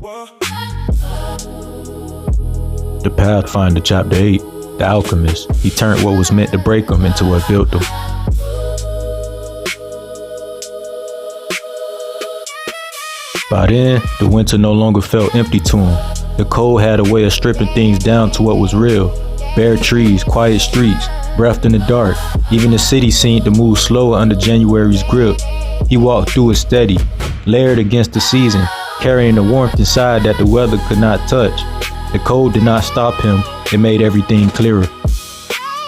The Pathfinder, Chapter 8, The Alchemist. He turned what was meant to break him into what built him. By then, the winter no longer felt empty to him. The cold had a way of stripping things down to what was real. Bare trees, quiet streets, breath in the dark. Even the city seemed to move slower under January's grip. He walked through it steady, layered against the season, carrying the warmth inside that the weather could not touch. The cold did not stop him, it made everything clearer.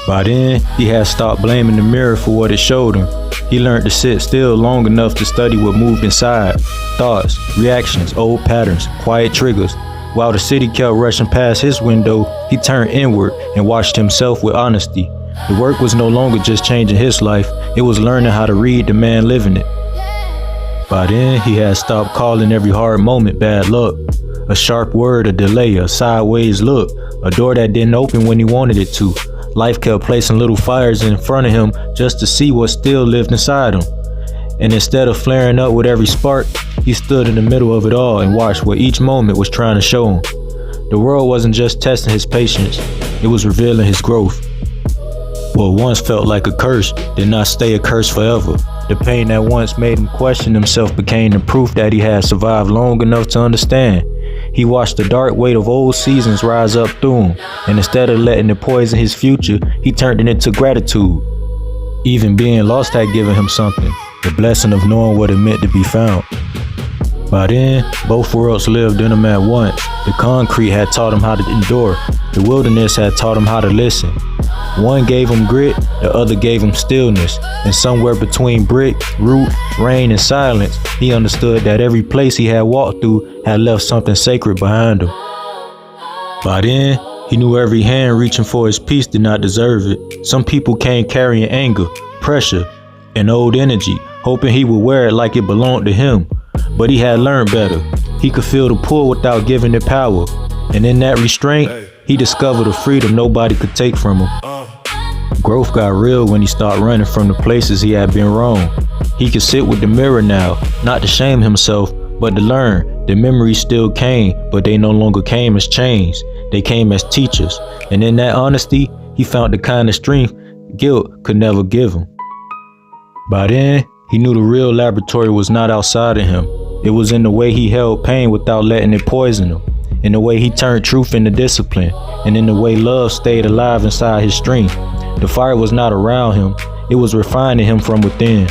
By then, he had stopped blaming the mirror for what it showed him. He learned to sit still long enough to study what moved inside. Thoughts, reactions, old patterns, quiet triggers. While the city kept rushing past his window, he turned inward and watched himself with honesty. The work was no longer just changing his life, it was learning how to read the man living it. By then, he had stopped calling every hard moment bad luck. A sharp word, a delay, a sideways look, a door that didn't open when he wanted it to. Life kept placing little fires in front of him just to see what still lived inside him. And instead of flaring up with every spark, he stood in the middle of it all and watched what each moment was trying to show him. The world wasn't just testing his patience, it was revealing his growth. What once felt like a curse did not stay a curse forever. The pain that once made him question himself became the proof that he had survived long enough to understand. He watched the dark weight of old seasons rise up through him, and instead of letting it poison his future, he turned it into gratitude. Even being lost had given him something, the blessing of knowing what it meant to be found. By then, both worlds lived in him at once. The concrete had taught him how to endure. The wilderness had taught him how to listen. One gave him grit, the other gave him stillness. And somewhere between brick, root, rain, and silence, he understood that every place he had walked through had left something sacred behind him. By then, he knew every hand reaching for his peace did not deserve it. Some people came carrying anger, pressure, and old energy, hoping he would wear it like it belonged to him. But he had learned better. He could feel the pull without giving it power. And in that restraint, he discovered a freedom nobody could take from him. Growth got real when he started running from the places he had been wrong. He could sit with the mirror now, not to shame himself, but to learn. The memories still came, but they no longer came as chains. They came as teachers. And in that honesty, he found the kind of strength guilt could never give him. By then, he knew the real laboratory was not outside of him. It was in the way he held pain without letting it poison him, in the way he turned truth into discipline, and in the way love stayed alive inside his strength. The fire was not around him, it was refining him from within.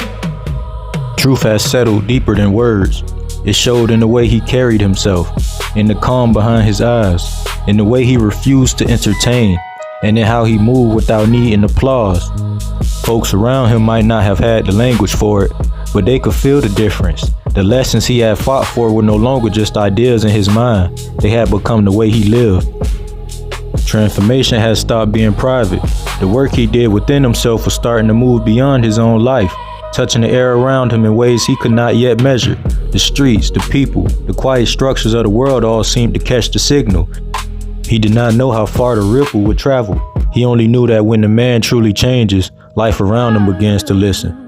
Truth has settled deeper than words. It showed in the way he carried himself, in the calm behind his eyes, in the way he refused to entertain, and in how he moved without needing applause. Folks around him might not have had the language for it, but they could feel the difference. The lessons he had fought for were no longer just ideas in his mind. They had become the way he lived. Transformation had stopped being private. The work he did within himself was starting to move beyond his own life, touching the air around him in ways he could not yet measure. The streets, the people, the quiet structures of the world all seemed to catch the signal. He did not know how far the ripple would travel. He only knew that when the man truly changes, life around him begins to listen.